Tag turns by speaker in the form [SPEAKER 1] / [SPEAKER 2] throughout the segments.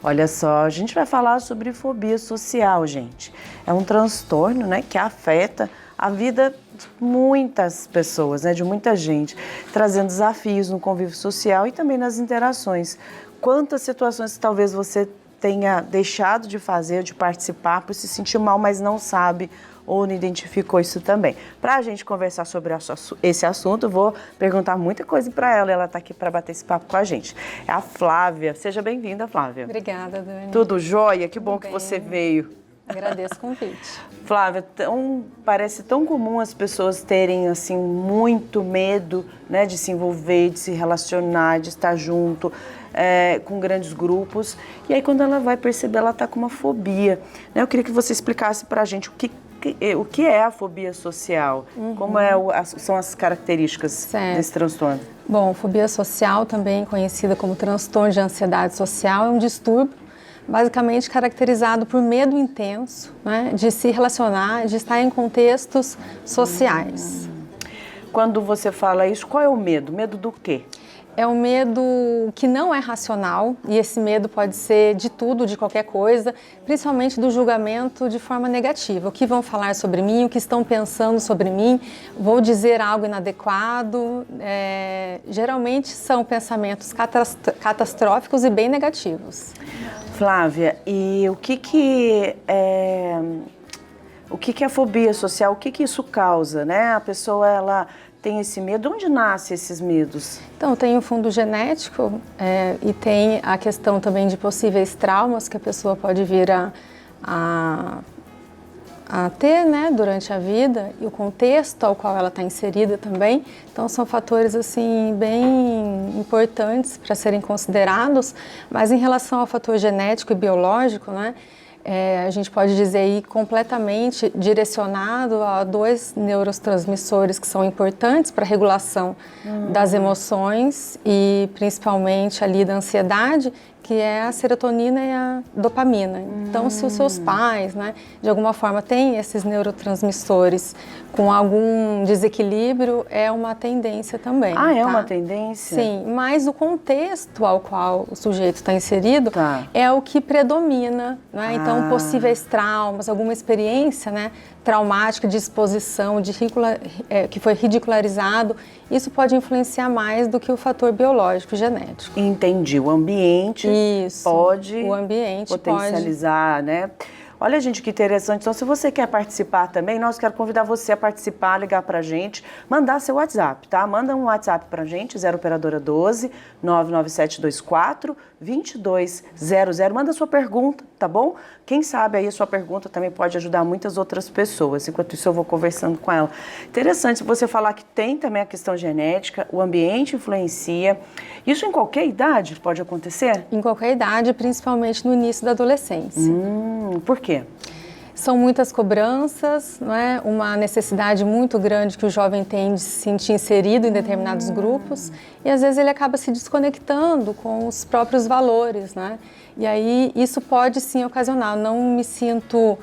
[SPEAKER 1] Olha só, a gente vai falar sobre fobia social, gente. É um transtorno, né, que afeta a vida de muitas pessoas, né, de muita gente, trazendo desafios no convívio social e também nas interações. Quantas situações que talvez você tenha deixado de fazer, de participar, por se sentir mal, mas não sabe ou não identificou isso também. Para a gente conversar sobre esse assunto, eu vou perguntar muita coisa para ela. Ela está aqui para bater esse papo com a gente. É a Flávia. Seja bem-vinda, Flávia.
[SPEAKER 2] Obrigada, Dani.
[SPEAKER 1] Tudo jóia? Que bom
[SPEAKER 2] Tudo
[SPEAKER 1] que
[SPEAKER 2] bem.
[SPEAKER 1] você veio.
[SPEAKER 2] Agradeço o convite.
[SPEAKER 1] Flávia, parece tão comum as pessoas terem assim muito medo, né, de se envolver, de se relacionar, de estar junto com grandes grupos. E aí quando ela vai perceber, ela está com uma fobia. Né? Eu queria que você explicasse para a gente o que é a fobia social, como são as características desse transtorno.
[SPEAKER 2] Bom, fobia social, também conhecida como transtorno de ansiedade social, é um distúrbio basicamente caracterizado por medo intenso, né, de se relacionar, de estar em contextos sociais.
[SPEAKER 1] Quando você fala isso, qual é o medo? Medo do quê?
[SPEAKER 2] É um medo que não é racional, e esse medo pode ser de tudo, de qualquer coisa, principalmente do julgamento de forma negativa. O que vão falar sobre mim, o que estão pensando sobre mim, vou dizer algo inadequado. Geralmente são pensamentos catastróficos e bem negativos.
[SPEAKER 1] Flávia, e o que é a fobia social? O que isso causa, né? A pessoa, ela tem esse medo. Onde nascem esses medos?
[SPEAKER 2] Então, tem o fundo genético e tem a questão também de possíveis traumas que a pessoa pode vir a ter, né, durante a vida, e o contexto ao qual ela está inserida também. Então, são fatores assim bem importantes para serem considerados. Mas em relação ao fator genético e biológico, né, a gente pode dizer aí completamente direcionado a dois neurotransmissores que são importantes para a regulação das emoções e principalmente ali da ansiedade, que é a serotonina e a dopamina. Então, se os seus pais, né, de alguma forma têm esses neurotransmissores com algum desequilíbrio, é uma tendência também.
[SPEAKER 1] Ah, é uma tendência?
[SPEAKER 2] Sim, mas o contexto ao qual o sujeito está inserido é o que predomina, né? Então, possíveis traumas, alguma experiência, né, traumática de exposição, que foi ridicularizado, isso pode influenciar mais do que o fator biológico, genético.
[SPEAKER 1] Entendi. O ambiente pode potencializar, né? Olha, gente, que interessante. Então, se você quer participar também, nós quero convidar você a participar, ligar pra gente, mandar seu WhatsApp, tá? Manda um WhatsApp pra gente, 0 operadora 12 99724 2200. Manda sua pergunta, tá bom? Quem sabe aí a sua pergunta também pode ajudar muitas outras pessoas. Enquanto isso, eu vou conversando com ela. Interessante você falar que tem também a questão genética, o ambiente influencia. Isso em qualquer idade pode acontecer?
[SPEAKER 2] Em qualquer idade, principalmente no início da adolescência.
[SPEAKER 1] Por quê?
[SPEAKER 2] São muitas cobranças, não é? Uma necessidade muito grande que o jovem tem de se sentir inserido em determinados grupos, e às vezes ele acaba se desconectando com os próprios valores, né? E aí isso pode sim ocasionar, não me sinto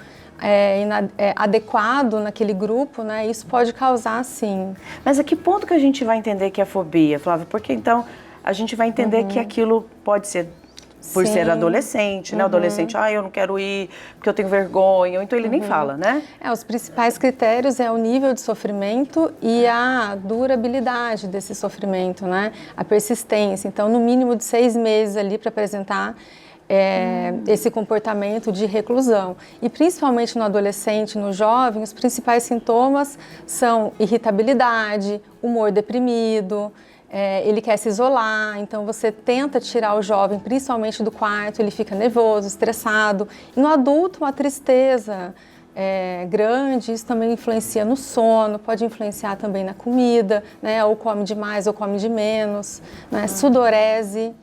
[SPEAKER 2] adequado naquele grupo, né? Isso pode causar sim.
[SPEAKER 1] Mas a que ponto que a gente vai entender que é fobia, Flávia? Porque então a gente vai entender que aquilo pode ser por ser adolescente, né? O adolescente, eu não quero ir porque eu tenho vergonha, ou então ele nem fala, né?
[SPEAKER 2] Os principais critérios é o nível de sofrimento e a durabilidade desse sofrimento, né? A persistência. Então, no mínimo de 6 meses ali para apresentar esse comportamento de reclusão. E principalmente no adolescente, no jovem, os principais sintomas são irritabilidade, humor deprimido, ele quer se isolar, então você tenta tirar o jovem principalmente do quarto, ele fica nervoso, estressado. E no adulto, uma tristeza grande, isso também influencia no sono, pode influenciar também na comida, né? Ou come demais ou come de menos, né? Sudorese.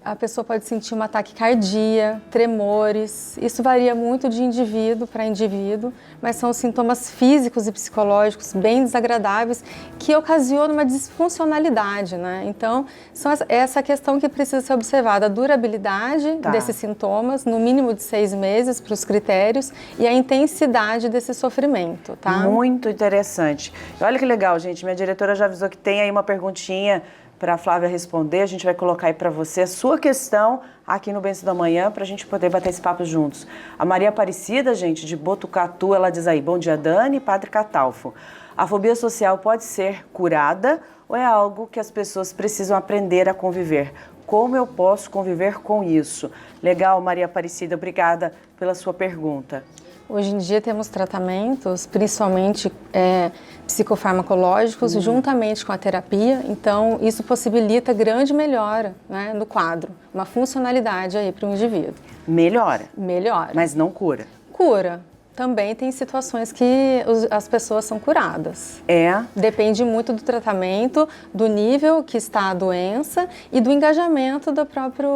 [SPEAKER 2] A pessoa pode sentir uma taquicardia, tremores, isso varia muito de indivíduo para indivíduo, mas são sintomas físicos e psicológicos bem desagradáveis que ocasionam uma disfuncionalidade, né? Então, essa questão que precisa ser observada, a durabilidade desses sintomas, no mínimo de 6 meses para os critérios, e a intensidade desse sofrimento, tá?
[SPEAKER 1] Muito interessante. Olha que legal, gente, minha diretora já avisou que tem aí uma perguntinha para a Flávia responder. A gente vai colocar aí para você a sua questão aqui no Bênção da Manhã, para a gente poder bater esse papo juntos. A Maria Aparecida, gente, de Botucatu, ela diz aí: bom dia, Dani, Padre Catalfo. A fobia social pode ser curada ou é algo que as pessoas precisam aprender a conviver? Como eu posso conviver com isso? Legal, Maria Aparecida, obrigada pela sua pergunta.
[SPEAKER 2] Hoje em dia temos tratamentos, principalmente psicofarmacológicos, juntamente com a terapia, então isso possibilita grande melhora, né, no quadro, uma funcionalidade aí para o indivíduo.
[SPEAKER 1] Melhora?
[SPEAKER 2] Melhora.
[SPEAKER 1] Mas não cura?
[SPEAKER 2] Cura. Também tem situações que as pessoas são curadas. Depende muito do tratamento, do nível que está a doença e do engajamento da própria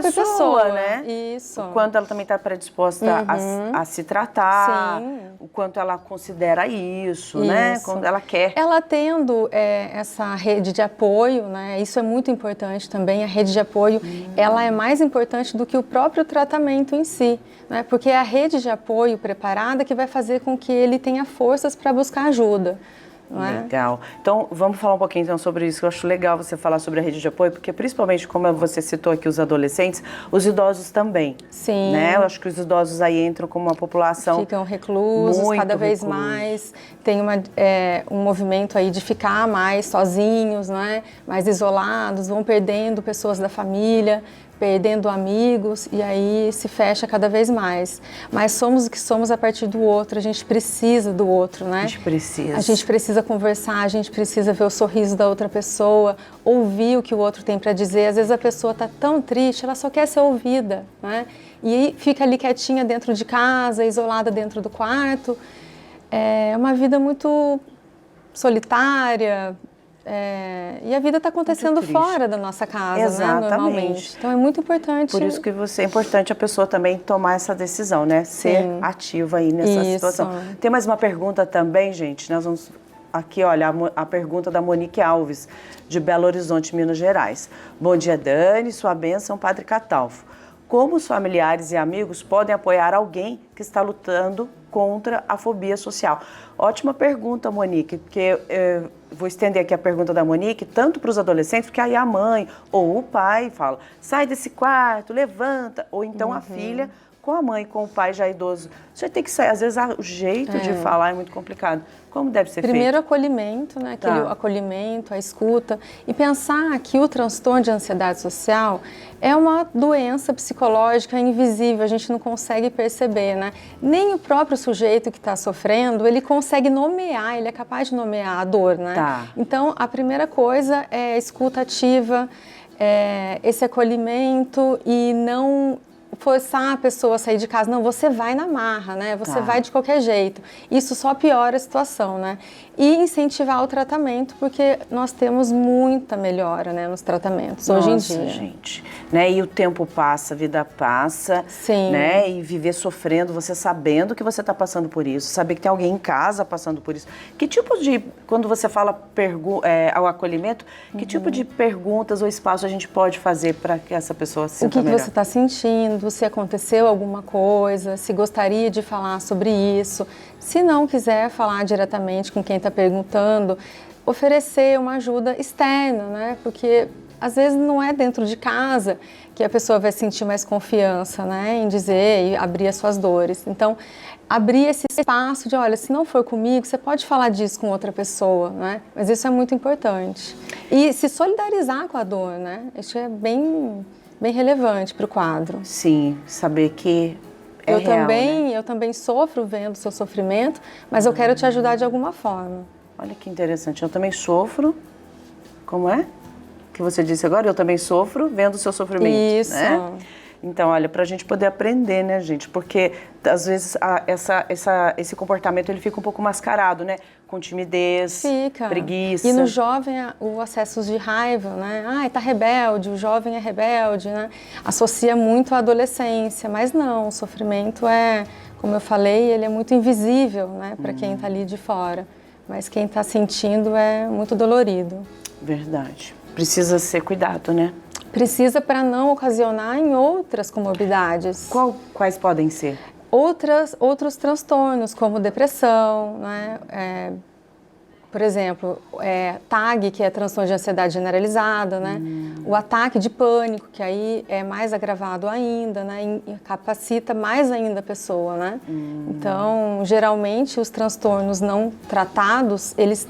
[SPEAKER 2] pessoa,
[SPEAKER 1] né?
[SPEAKER 2] Isso.
[SPEAKER 1] O quanto ela também está predisposta a se tratar, sim, o quanto ela considera isso, né? Quando ela quer.
[SPEAKER 2] Ela tendo essa rede de apoio, né? Isso é muito importante também. A rede de apoio, ela é mais importante do que o próprio tratamento em si, né? Porque é a rede de apoio preparada que vai fazer com que ele tenha forças para buscar ajuda. Não é?
[SPEAKER 1] Legal. Então, vamos falar um pouquinho então sobre isso. Eu acho legal você falar sobre a rede de apoio, porque principalmente, como você citou aqui, os adolescentes, os idosos também.
[SPEAKER 2] Sim.
[SPEAKER 1] Né? Eu acho que os idosos aí entram como uma população
[SPEAKER 2] ficam reclusos, cada vez mais. Tem um movimento aí de ficar mais sozinhos, não é? Mais isolados, vão perdendo pessoas da família, perdendo amigos, e aí se fecha cada vez mais. Mas somos o que somos a partir do outro, a gente precisa do outro, né?
[SPEAKER 1] A gente precisa.
[SPEAKER 2] A gente precisa conversar, a gente precisa ver o sorriso da outra pessoa, ouvir o que o outro tem para dizer. Às vezes a pessoa está tão triste, ela só quer ser ouvida, né? E aí fica ali quietinha dentro de casa, isolada dentro do quarto. É uma vida muito solitária, e a vida está acontecendo fora da nossa casa,
[SPEAKER 1] exatamente,
[SPEAKER 2] né, normalmente. Então é muito importante.
[SPEAKER 1] Por isso que é importante a pessoa também tomar essa decisão, né? Ser ativa aí nessa situação. Tem mais uma pergunta também, gente. Nós vamos aqui, olha, a pergunta da Monique Alves, de Belo Horizonte, Minas Gerais. Bom dia, Dani, sua bênção, Padre Catalfo. Como os familiares e amigos podem apoiar alguém que está lutando contra a fobia social? Ótima pergunta, Monique, porque vou estender aqui a pergunta da Monique, tanto para os adolescentes, porque aí a mãe ou o pai fala, sai desse quarto, levanta, ou então a filha com a mãe, com o pai já idoso. Você tem que sair, às vezes o jeito de falar é muito complicado. Como deve ser feito?
[SPEAKER 2] Primeiro, acolhimento, né? Aquele acolhimento, a escuta. E pensar que o transtorno de ansiedade social é uma doença psicológica invisível, a gente não consegue perceber, né? Nem o próprio sujeito que está sofrendo, ele consegue nomear, ele é capaz de nomear a dor, né? Então, a primeira coisa é a escuta ativa, esse acolhimento e não forçar a pessoa a sair de casa. Não, você vai na marra, né? Você vai de qualquer jeito. Isso só piora a situação, né? E incentivar o tratamento, porque nós temos muita melhora, né, nos tratamentos hoje em dia.
[SPEAKER 1] Gente, né? E o tempo passa, a vida passa, né? E viver sofrendo, você sabendo que você está passando por isso, saber que tem alguém em casa passando por isso. Que tipo de, quando você fala ao acolhimento, que tipo de perguntas ou espaço a gente pode fazer para que essa pessoa se sinta melhor?
[SPEAKER 2] O que você está sentindo? Se aconteceu alguma coisa? Se gostaria de falar sobre isso? Se não quiser falar diretamente com quem está perguntando, oferecer uma ajuda externa, né? Porque às vezes não é dentro de casa que a pessoa vai sentir mais confiança, né? Em dizer e abrir as suas dores. Então, abrir esse espaço de, olha, se não for comigo, você pode falar disso com outra pessoa, né? Mas isso é muito importante. E se solidarizar com a dor, né? Isso é bem relevante para o quadro.
[SPEAKER 1] Sim, saber que eu
[SPEAKER 2] também sofro vendo o seu sofrimento, mas eu quero te ajudar de alguma forma.
[SPEAKER 1] Olha que interessante, eu também sofro, como é? Que você disse agora, eu também sofro vendo o seu sofrimento.
[SPEAKER 2] Isso.
[SPEAKER 1] Né? Então, olha, para a gente poder aprender, né, gente? Porque, às vezes, esse comportamento, ele fica um pouco mascarado, né? Com timidez, preguiça.
[SPEAKER 2] E no jovem, o acesso de raiva, né? Ai, tá rebelde, o jovem é rebelde, né? Associa muito à adolescência, mas não, o sofrimento como eu falei, ele é muito invisível, né? Para quem tá ali de fora. Mas quem tá sentindo é muito dolorido.
[SPEAKER 1] Verdade. Precisa ser cuidado, né?
[SPEAKER 2] Precisa para não ocasionar em outras comorbidades.
[SPEAKER 1] Quais podem ser?
[SPEAKER 2] Outros transtornos, como depressão, né? Por exemplo, TAG, que é transtorno de ansiedade generalizada, né? O ataque de pânico, que aí é mais agravado ainda, né? E capacita mais ainda a pessoa, né? Então, geralmente, os transtornos não tratados, eles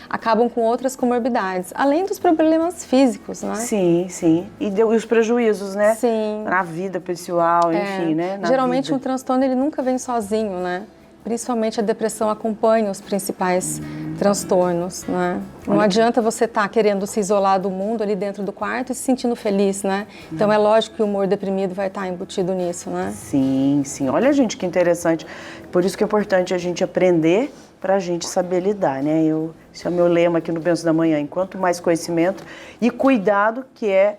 [SPEAKER 2] acabam com outras comorbidades, além dos problemas físicos, né?
[SPEAKER 1] Sim, sim. E os prejuízos, né?
[SPEAKER 2] Sim.
[SPEAKER 1] Na vida pessoal, enfim, né?
[SPEAKER 2] Geralmente um transtorno ele nunca vem sozinho, né? Principalmente a depressão acompanha os principais transtornos, né? Não adianta você estar querendo se isolar do mundo ali dentro do quarto e se sentindo feliz, né? Então é lógico que o humor deprimido vai estar embutido nisso, né?
[SPEAKER 1] Sim, sim. Olha, gente, que interessante. Por isso que é importante a gente aprender para a gente saber lidar, né? Esse é o meu lema aqui no Benço da Manhã. Enquanto mais conhecimento e cuidado é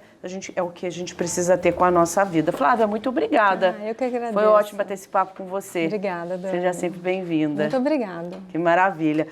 [SPEAKER 1] o que a gente precisa ter com a nossa vida. Flávia, muito obrigada.
[SPEAKER 2] Eu que agradeço.
[SPEAKER 1] Foi ótimo bater esse papo com você.
[SPEAKER 2] Obrigada, Dani.
[SPEAKER 1] Seja sempre bem-vinda.
[SPEAKER 2] Muito obrigada.
[SPEAKER 1] Que maravilha.